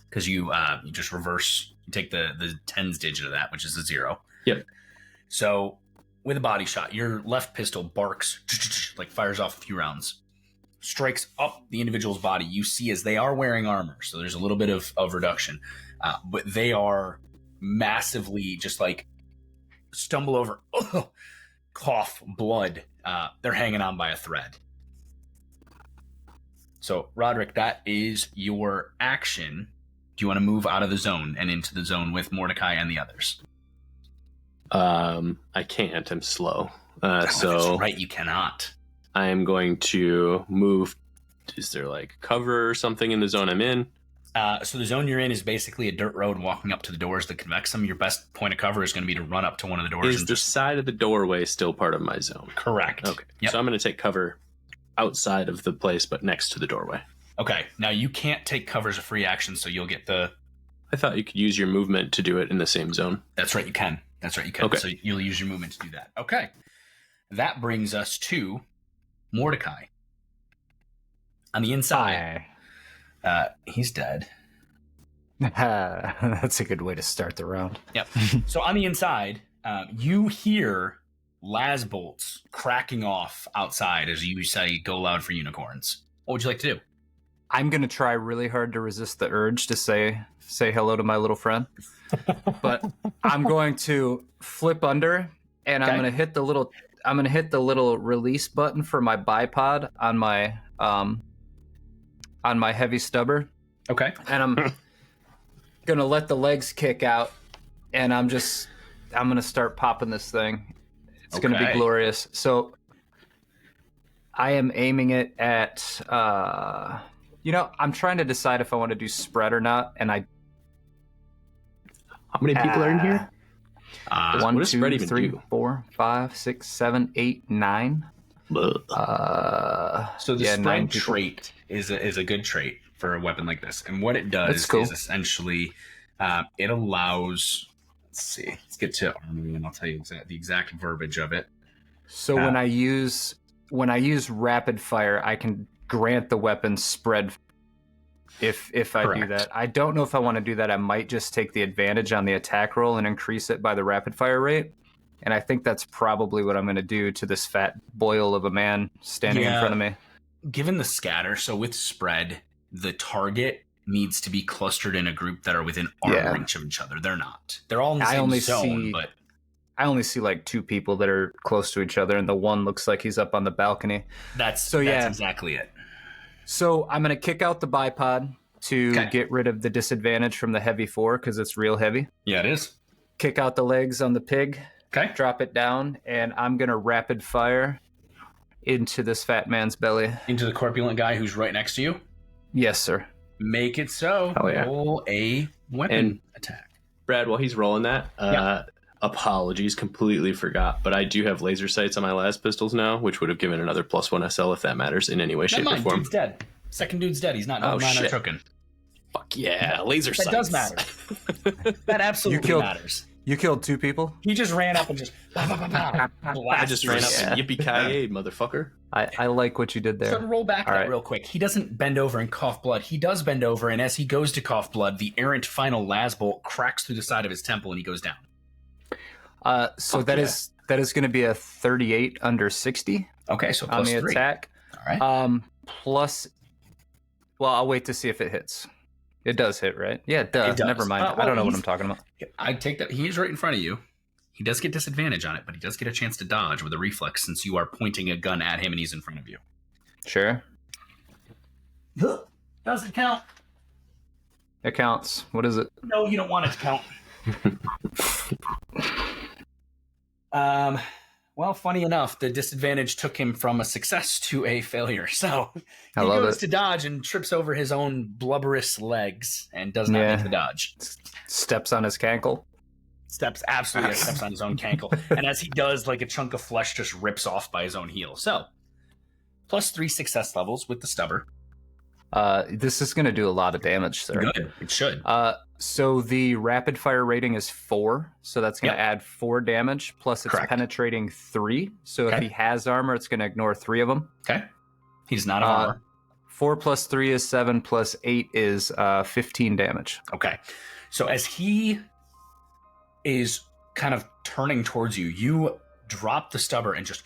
Because you just reverse, you take the tens digit of that, which is a 0. Yep. So with a body shot, your left pistol barks, like fires off a few rounds, strikes up the individual's body. You see as they are wearing armor, so there's a little bit of reduction, but they are massively just like stumble over, cough, blood. They're hanging on by a thread. So, Roderick, that is your action. Do you want to move out of the zone and into the zone with Mordecai and the others? I can't. I'm slow. So That's right, you cannot. I am going to move. Is there like cover or something in the zone I'm in? So the zone you're in is basically a dirt road walking up to the doors, the Convexum. Your best point of cover is going to be to run up to one of the doors. Is the side of the doorway still part of my zone? Correct. Okay. Yep. So I'm going to take cover outside of the place, but next to the doorway. Okay. Now you can't take cover as a free action, so you'll get the... I thought you could use your movement to do it in the same zone. That's right, you can. Okay. So you'll use your movement to do that. Okay. That brings us to Mordecai. On the inside. He's dead. That's a good way to start the round. Yep. So on the inside, you hear las bolts cracking off outside as you say, go loud for unicorns. What would you like to do? I'm going to try really hard to resist the urge to say hello to my little friend. But I'm going to flip under, and I'm going to hit the little release button for my bipod on my heavy stubber. Okay. And I'm going to let the legs kick out, and I'm going to start popping this thing. It's going to be glorious. So I am aiming it at, I'm trying to decide if I want to do spread or not. And how many people are in here? 1, 2, 3, 4, 5, 6, 7, 8, 9. So the spread 9 trait is a good trait for a weapon like this. And what it does is essentially it allows... Let's see. Let's get to armor, and I'll tell you the exact verbiage of it. So when I use rapid fire, I can grant the weapon spread if I do that. I don't know if I want to do that. I might just take the advantage on the attack roll and increase it by the rapid fire rate. And I think that's probably what I'm going to do to this fat boil of a man standing in front of me. Given the scatter, so with spread, the target needs to be clustered in a group that are within arm reach of each other. They're not. They're all in the same zone, but I only see like 2 people that are close to each other, and the one looks like he's up on the balcony. That's exactly it. So I'm going to kick out the bipod to get rid of the disadvantage from the heavy 4 because it's real heavy. Yeah, it is. Kick out the legs on the pig. Okay. Drop it down, and I'm going to rapid fire into this fat man's belly. Into the corpulent guy who's right next to you? Yes, sir. Make it so. Oh, yeah. Roll a weapon attack. Brad, while he's rolling that, apologies, completely forgot, but I do have laser sights on my last pistols now, which would have given another +1 SL if that matters in any way, shape, or form. Dude's dead. Second dude's dead. He's not on token. Fuck yeah, laser sights. That does matter. That absolutely matters. You killed 2 people? He just ran up and just... I just ran up and yippee-ki-yay, motherfucker. I like what you did there. So to roll back real quick, he doesn't bend over and cough blood. He does bend over, and as he goes to cough blood, the errant final las bolt cracks through the side of his temple, and he goes down. So that is going to be a 38 under 60. Okay, so on the 3. attack. All right. Plus, well, I'll wait to see if it hits. It does hit, right? Yeah, it does. Never mind. I don't know what I'm talking about. I take that. He is right in front of you. He does get disadvantage on it, but he does get a chance to dodge with a reflex since you are pointing a gun at him and he's in front of you. Sure. Doesn't count. It counts. What is it? No, you don't want it to count. Well, funny enough, the disadvantage took him from a success to a failure. So I he love goes it. to dodge and trips over his own blubberous legs and does not make the dodge. Steps on his cankle. Steps on his own cankle. And as he does, like a chunk of flesh just rips off by his own heel. So, +3 success levels with the stubber. This is going to do a lot of damage, sir. Good. It should. So the rapid fire rating is 4, so that's going to add 4 damage, plus it's Correct. penetrating 3. So if he has armor, it's going to ignore 3 of them. Okay. He does not have armor. 4 plus 3 is 7, plus 8 is 15 damage. Okay. So as he is kind of turning towards you, you drop the stubber and just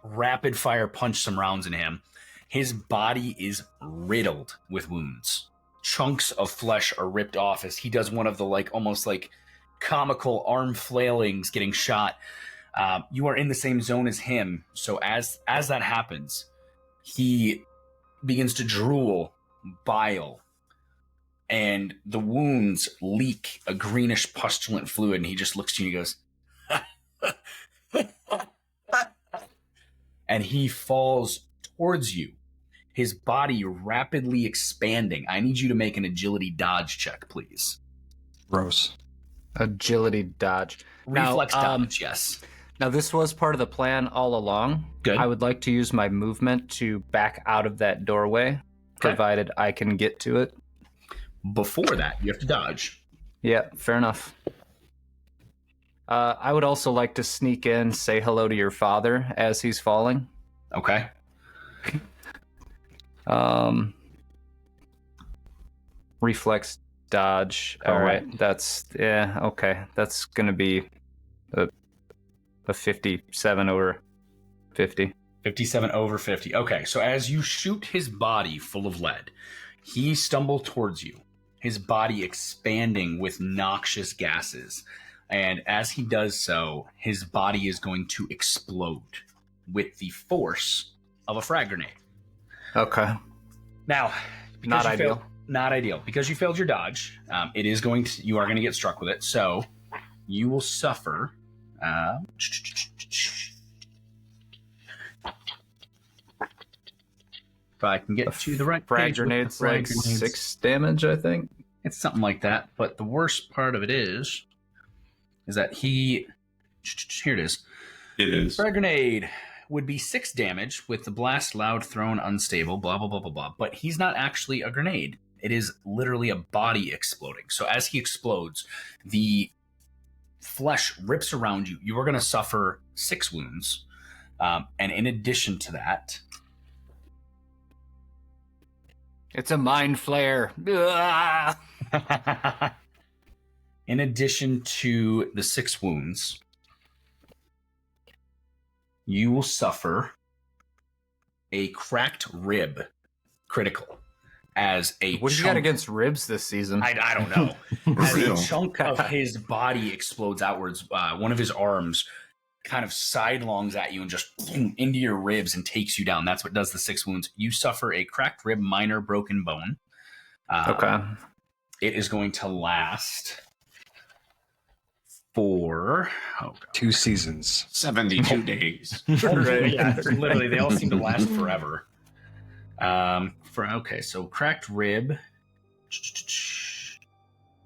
rapid fire punch some rounds in him. His body is riddled with wounds. Chunks of flesh are ripped off as he does one of the almost like comical arm flailings getting shot. You are in the same zone as him. So as that happens, he begins to drool bile, and the wounds leak a greenish pustulant fluid, and he just looks to you and he goes, and he falls towards you, his body rapidly expanding. I need you to make an agility dodge check, please. Gross. Agility dodge. Reflex dodge, yes. Now, this was part of the plan all along. Good. I would like to use my movement to back out of that doorway, provided I can get to it. Before that, you have to dodge. Yeah, fair enough. I would also like to sneak in, say hello to your father as he's falling. Okay. Reflex dodge. All right. That's okay. That's gonna be a 57 over 50. 57 over 50. Okay, so as you shoot his body full of lead, he stumbles towards you, his body expanding with noxious gases. And as he does so, his body is going to explode with the force of a frag grenade. Okay. Now, Not ideal. Not ideal. Because you failed your dodge, you are going to get struck with it. So you will suffer. If I can get to the right Frag page with the grenades frag like grenades. 6 damage, I think. It's something like that. But the worst part of it is that here it is. It is. Frag grenade would be 6 damage with the blast loud, thrown, unstable, blah, blah, blah, blah, blah. But he's not actually a grenade. It is literally a body exploding. So as he explodes, the flesh rips around you. You are going to suffer 6 wounds. And in addition to that... It's a mind flare. Ugh. In addition to the 6 wounds, you will suffer a cracked rib critical as a What do you got against ribs this season? I don't know. For As real. a chunk of his body explodes outwards, one of his arms kind of sidelongs at you and just into your ribs and takes you down. That's what does the 6 wounds. You suffer a cracked rib, minor broken bone. Okay. It is going to last for 2 seasons. 72 days. Yeah, literally, they all seem to last forever. So cracked rib.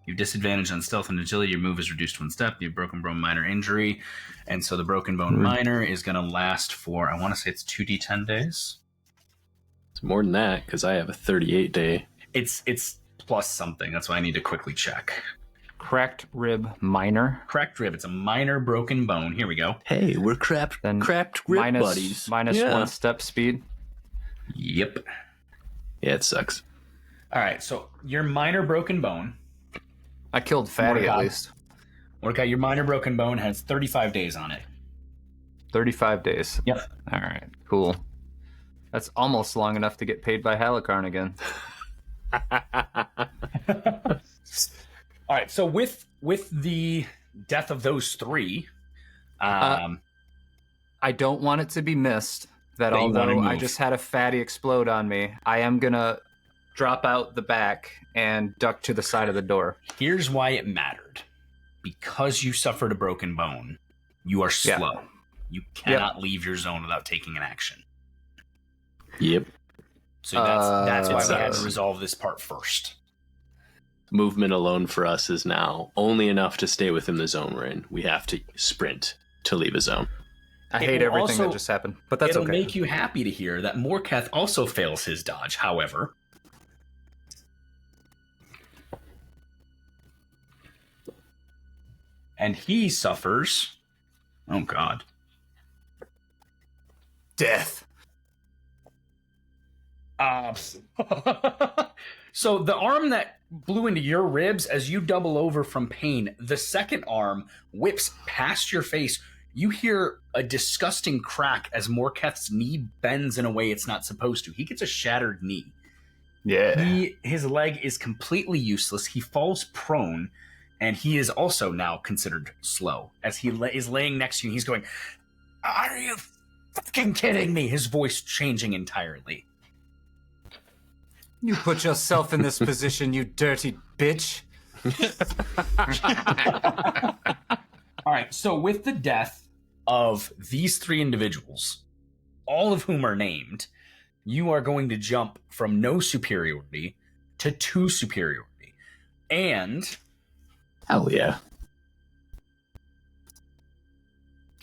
You have disadvantage on stealth and agility. Your move is reduced to 1 step. You have broken bone minor injury, and so the broken bone minor is going to last for, I want to say it's 2d10 days. It's more than that because I have a 38 day. It's plus something. That's why I need to quickly check. Cracked rib minor. Cracked rib. It's a minor broken bone. Here we go. Hey, we're cracked rib buddies. Minus Yeah. 1 step speed. Yep. Yeah, it sucks. All right. So your minor broken bone. I killed Fatty Mordecai. at least. Mordecai, your minor broken bone has 35 days on it. 35 days. Yep. All right, cool. That's almost long enough to get paid by Halicarn again. All right. So with the death of those 3, I don't want it to be missed that That you wanna although I move. just had a Fatty explode on me, I am going to drop out the back and duck to the side of the door. here's why it mattered. Because you suffered a broken bone, You are Yeah. slow. You cannot leave your zone without taking an action. Yep. So that's why we had to Uh, resolve this part first. Movement alone for us is now only enough to stay within the zone we're in. We have to sprint to leave a zone. I It hate will everything also- that just happened, but that's It'll okay. make you happy to hear that Mordecai also fails his dodge, however. And he suffers... Oh, God. Death. So the arm that blew into your ribs as you double over from pain, the second arm whips past your face. You hear a disgusting crack as Morketh's knee bends in a way it's not supposed to. He gets a shattered knee. Yeah. His leg is completely useless. He falls prone, and he is also now considered slow. As he is laying next to you, he's going, "Are you fucking kidding me?" His voice changing entirely. You put yourself in this position, you dirty bitch. All right, so with the death of these three individuals, all of whom are named, you are going to jump from no superiority to 2 superiority. And Hell yeah.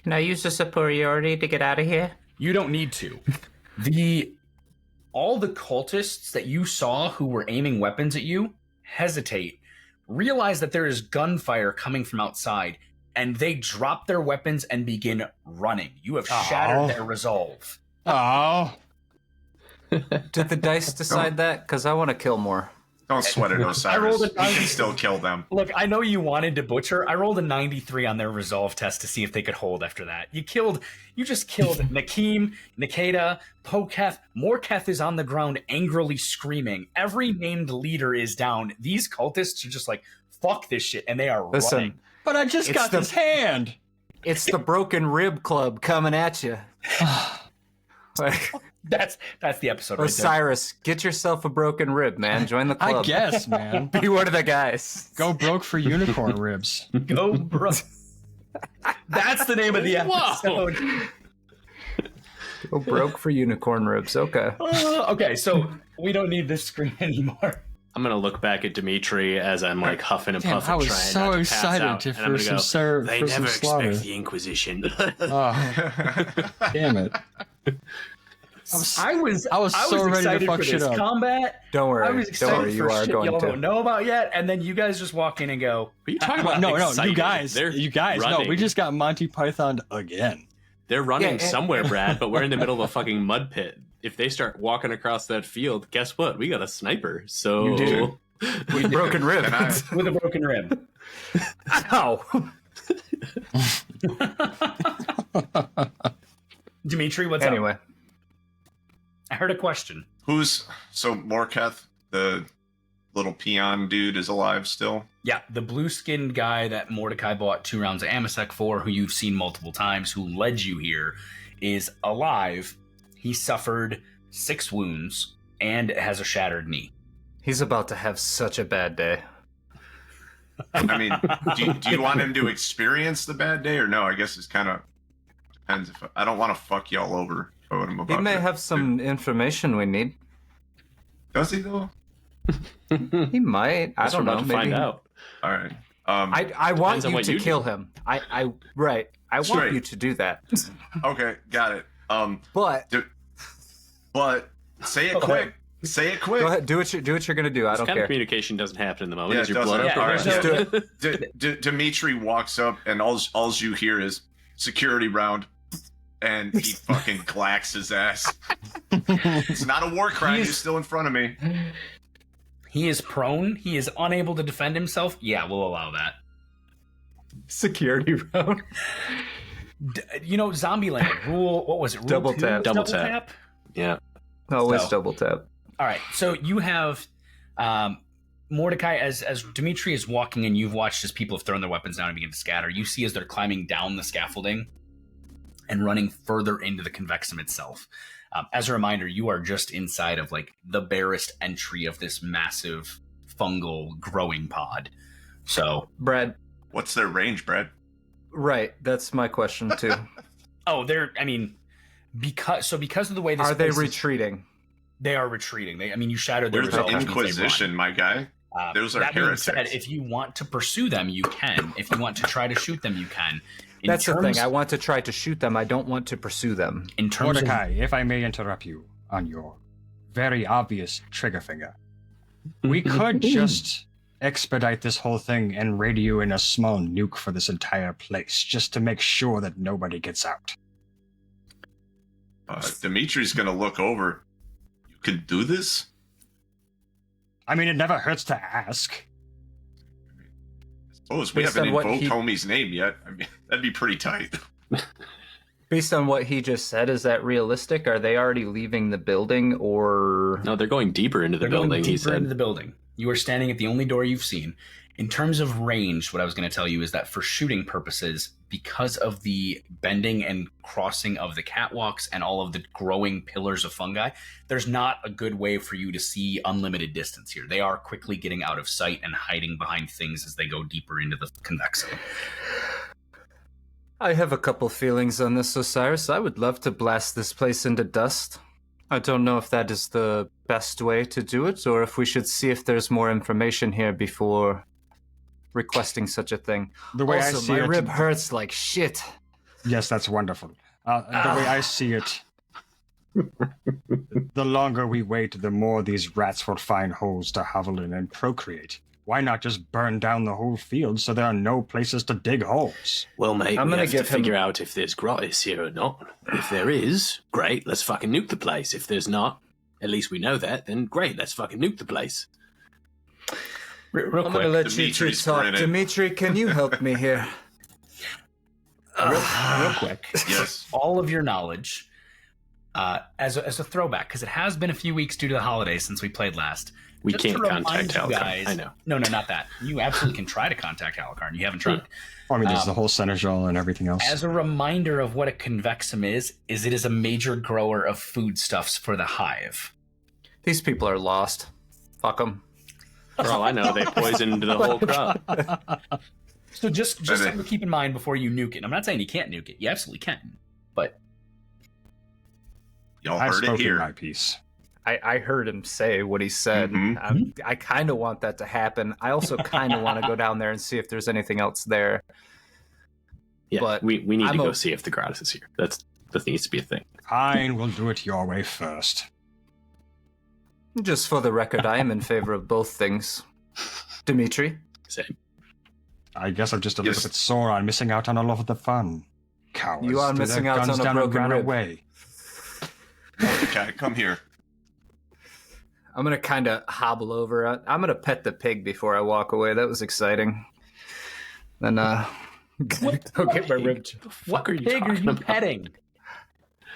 Can I use the superiority to get out of here? you don't need to. All the cultists that you saw who were aiming weapons at you hesitate, realize that there is gunfire coming from outside, and they drop their weapons and begin running. You have shattered their resolve. Oh, Did the dice decide that? Because I want to kill more. Don't sweat it, Osiris. I rolled a We can 90. still kill them. Look, I know you wanted to butcher. I rolled a 93 on their resolve test to see if they could hold after that. You just killed Nakeem, Nikeda, Pokath. Morketh is on the ground angrily screaming. Every named leader is down. These cultists are just like, fuck this shit, and they are running. Listen, but I just It's got the- this hand. it's the Broken Rib Club coming at you. That's the episode right Osiris, get yourself a broken rib, man. Join the club. I guess, man. Be one of the guys. Go broke for unicorn ribs. there. Go, bro. That's the name of the episode. Go broke for unicorn ribs. Okay. Okay, so we don't need this screen anymore. I'm gonna look back at Dmitry as I'm like huffing and Damn, puffing, I was trying so not to pass excited out. to And I'm for gonna some go, They for never some slaughter. expect the Inquisition. Oh, damn it! I was so ready to excited fuck for shit this up. combat. Don't I worry. was Don't excited worry. You for are shit going y'all to. don't know about yet, and then you guys just walk in and go, What are you talking about? No, Excited. you guys, They're no, running. we just got Monty Python again. They're running Yeah, somewhere, Brad, but we're in the middle of a fucking mud pit. If they start walking across that field, guess what? We got a sniper. So You do. With broken rib. And I, with a broken rib. Ow. Dimitri, what's up? Anyway, I heard a question. so Morketh, the little peon dude, is alive still? Yeah, the blue-skinned guy that Mordecai bought 2 rounds of Amasec for, who you've seen multiple times, who led you here, is alive. He suffered 6 wounds and has a shattered knee. he's about to have such a bad day. I mean, do you want him to experience the bad day or no? I guess it's kind of depends. If I don't want to fuck y'all over. What I'm He about may to have some information we need. Does he though? He might. I Guess don't we're know. about to Maybe. find out. All right. I want Depends on you what to you kill do. him. I want Straight. you to do that. Okay, got it. But But say it Okay. quick. Say it quick. go ahead. Do what you're gonna do. I This don't kind of care. communication doesn't happen in the moment. Yeah, Is it your blood doesn't. up? Yeah, All right, just do it. Dmitry walks up, and all you hear is security round, and he fucking clacks his ass. It's not a war crime. He's still in front of me. He is prone. He is unable to defend himself. Yeah, we'll allow that. Security round. Zombieland rule. What was it? Rule Double 2 tap. was Double tap. Yeah. Always So- double tap. All right, so you have Mordecai as Dmitry is walking in. You've watched as people have thrown their weapons down and begin to scatter. You see as they're climbing down the scaffolding and running further into the Convexum itself. As a reminder, you are just inside of like the barest entry of this massive fungal growing pod. So Brad, What's their range, Brad? Right, that's my question too. Oh, because of the way this Are they place is- retreating? They are retreating. You shattered their Where's the resolve, which means they run. Inquisition, my guy? Those are that being heretics. said, if you want to pursue them, you can. If you want to try to shoot them, you can. That's the thing. I want to try to shoot them. I don't want to pursue them. In terms of Mordecai, if I may interrupt you on your very obvious trigger finger, we could just expedite this whole thing and radio in a small nuke for this entire place, just to make sure that nobody gets out. Dimitri's gonna look over. You can do this? I mean, it never hurts to ask. Oh, we Based haven't on what invoked he- Homie's name yet. That'd be pretty tight. Based on what he just said, is that realistic? Are they already leaving the building, or No, they're going deeper into the They're building. going He deeper into said. the building. You are standing at the only door you've seen. In terms of range, what I was going to tell you is that for shooting purposes, because of the bending and crossing of the catwalks and all of the growing pillars of fungi, there's not a good way for you to see unlimited distance here. They are quickly getting out of sight and hiding behind things as they go deeper into the convexum. I have a couple feelings on this, Osiris. I would love to blast this place into dust. I don't know if that is the best way to do it, or if we should see if there's more information here before requesting such a thing. The way Also, I see my it, rib hurts like shit. Yes, that's wonderful. The way I see it, the longer we wait, the more these rats will find holes to hovel in and procreate. Why not just burn down the whole field so there are no places to dig holes? Well, mate, I'm we gonna have to give him- figure out if there's gratis here or not. If there is, great, let's fucking nuke the place. If there's not, at least we know that, then great, let's fucking nuke the place. Real I'm going to quick, let you two Dimitri's talk. grinning. Dimitri, can you help me here? real quick. Yes. All of your knowledge, as a throwback, because it has been a few weeks due to the holidays since we played last. We Just can't to remind contact you Alucard. guys- I know. No, not that. You absolutely can try to contact Alucard. You haven't tried. I mean, there's the whole Senegal and everything else. As a reminder of what a convexum is it is a major grower of foodstuffs for the hive. These people are lost. Fuck them. For all I know, they poisoned the whole crop. So just Okay. something to keep in mind before you nuke it. I'm not saying you can't nuke it. You absolutely can. But Y'all I've heard it spoken my here. piece. I heard him say what he said. Mhm. I kind of want that to happen. I also kind of want to go down there and see if there's anything else there. Yeah, But we need I'm to go a- see if the gratis is here. That needs to be a thing. Fine, we'll do it your way first. Just for the record, I am in favor of both things. Dimitri? Same. I guess I'm just a Yes. little bit sore on missing out on all of the fun. Cowards. You are threw missing their out guns on a down and broken ran rib. away. Okay, come here. I'm going to kind of hobble over. I'm going to pet the pig before I walk away. That was exciting. Then, go get my rib. what are you pig are talking you about? petting?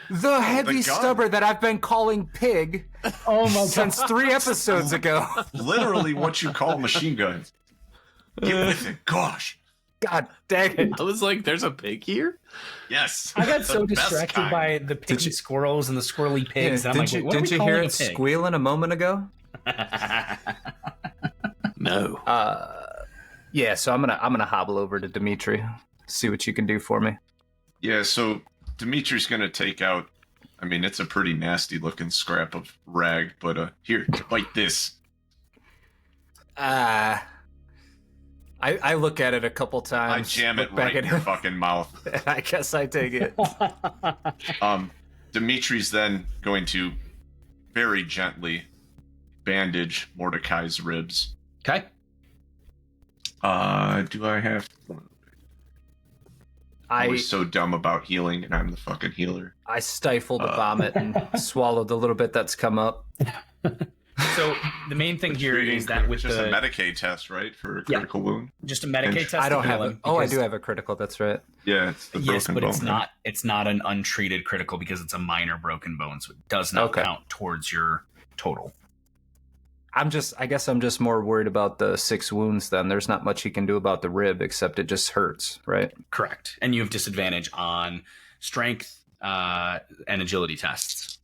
The heavy gun. stubber that I've been calling pig Oh my since 3 episodes ago. Literally what you call machine guns. Get with it. Gosh. God dang it. I was like, there's a pig here? Yes. I got The so best distracted kind. by the piggy squirrels and the squirrely pigs. and I'm didn't like, you, what are we didn't you calling hear a it pig? squealing a moment ago? No. Yeah, so I'm gonna hobble over to Dimitri, see what you can do for me. Yeah, so Dimitri's gonna take out. I mean, it's a pretty nasty looking scrap of rag, but here, bite this. I look at it a couple I times. jam it look back right in at your him. fucking mouth. I guess I take it. Dimitri's then going to very gently bandage Mordecai's ribs. Okay. Do I have? I I was so dumb about healing, and I'm the fucking healer. I stifled a vomit and swallowed the little bit that's come up. So the main thing here is that with just the a Medicaid test, right, for a critical wound. just a Medicaid test. I don't to have heal it. him Oh, I because- do have a critical. That's right. Yeah, it's the Yes, broken but bone. it's not. It's not an untreated critical because it's a minor broken bone, so it does not Okay. count towards your total. I guess I'm just more worried about the 6 wounds then. There's not much he can do about the rib except it just hurts, right? Correct, and you have disadvantage on strength and agility tests.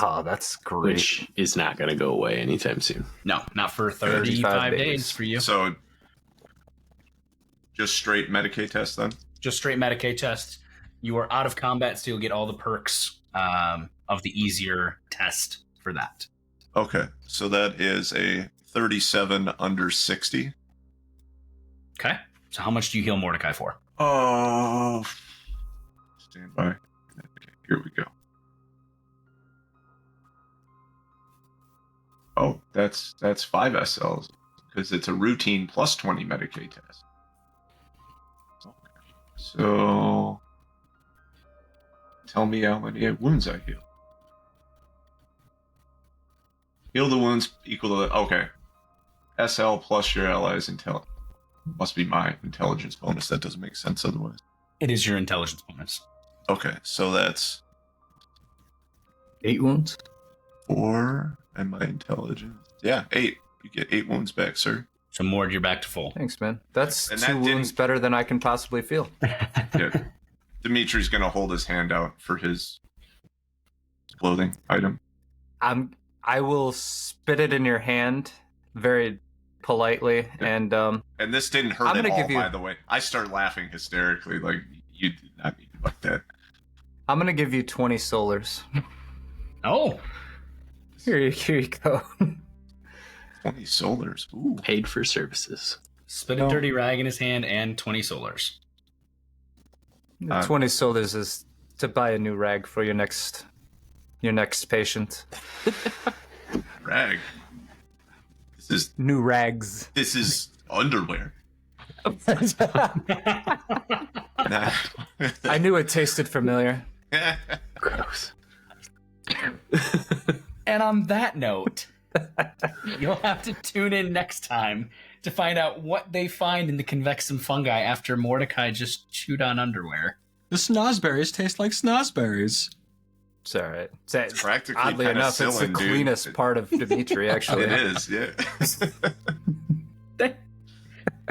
Oh, that's great. Which is not going to go away anytime soon. No, not for 35 35 days days for you. So, just straight Medicaid test then. just straight Medicaid test. You are out of combat, so you'll get all the perks of the easier test for that. Okay, so that is a 37 under 60. Okay. So how much do you heal Mordecai for? Oh, stand by. Okay, here we go. Oh, that's 5 SLs because it's a routine plus 20 Medicaid test. Okay. So, tell me how many wounds I heal. Heal the wounds equal to okay. SL plus your allies intel. Must be my intelligence bonus. That doesn't make sense otherwise. It is your intelligence bonus. Okay, so that's 8 wounds. 4 and my intelligence. Yeah, 8. You get 8 wounds back, sir. So Mord, you're back to full. Thanks, man. That's And 2 that wounds didn't- better than I can possibly feel. Yeah. Dimitri's gonna hold his hand out for his clothing item. I will spit it in your hand very politely, and And this didn't hurt I'm at gonna all, give you- by the way. I start laughing hysterically, like, you did not need to like that. I'm gonna give you 20 solars. Oh, Here you go. 20 solars. Ooh. Paid for services. spit a dirty rag in his hand and 20 solars. 20 solars is to buy a new rag for your next patient. Rag. New rags. This is underwear. Nah. I knew it tasted familiar. Gross. And on that note, you'll have to tune in next time to find out what they find in the Convexum Fungi after Mordecai just chewed on underwear. The snozberries taste like snozberries. It's all right. It's practically Oddly enough, it's the penicillin, dude. cleanest part of Dmitry, actually. It is, yeah.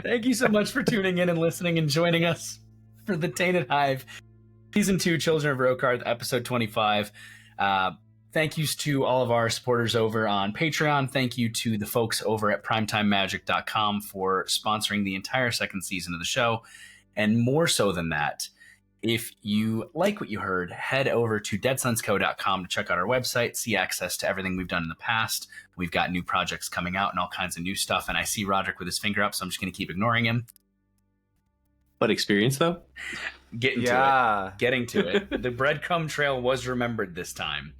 Thank you so much for tuning in and listening and joining us for the Tainted Hive, Season 2, Children of Rokarth, Episode 25. Thank yous to all of our supporters over on Patreon. Thank you to the folks over at PrimetimeMagic.com for sponsoring the entire second season of the show. And more so than that, if you like what you heard, head over to deadsunsco.com to check out our website, see access to everything we've done in the past. We've got new projects coming out and all kinds of new stuff. And I see Roderick with his finger up, so I'm just going to keep ignoring him. What experience, though? Getting to it. The breadcrumb trail was remembered this time.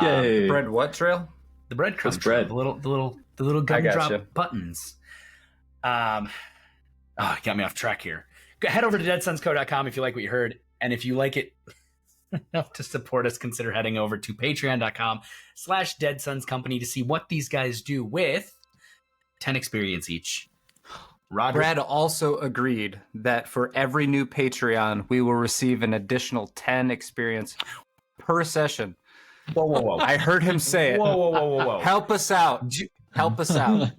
Yay. Bread what trail? The breadcrumb What's trail. bread? The little I gumdrop gotcha. buttons. It got me off track here. Head over to deadsunsco.com if you like what you heard. And if you like it enough to support us, consider heading over to patreon.com/deadsunscompany to see what these guys do with 10 experience each. Roderick. Brad also agreed that for every new Patreon, we will receive an additional 10 experience per session. Whoa. I heard him say it. Whoa. Help us out. Help us out.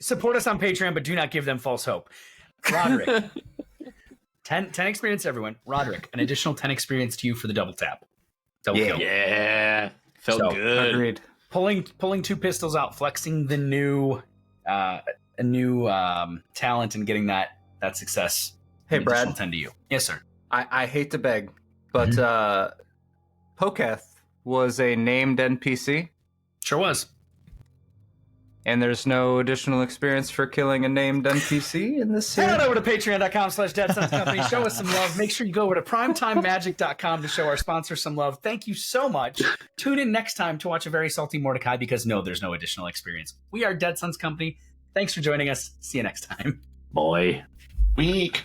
Support us on Patreon, but do not give them false hope. Roderick. 10 experience, everyone. Roderick, an additional 10 experience to you for the double tap. Double kill. Yeah. Felt So, good. Agreed. Pulling 2 pistols out, flexing the new talent and getting that success. Hey, An additional Brad. 10 to you. Yes, sir. I hate to beg, but Pokath was a named NPC, Sure was. and there's no additional experience for killing a named NPC in this Head series. on over to patreon.com/deadsonscompany. Show us some love. Make sure you go over to primetimemagic.com to show our sponsor some love. Thank you so much. Tune in next time to watch a very salty Mordecai because no, there's no additional experience. We are Dead Sons Company. Thanks for joining us. See you next time. Boy. Weak.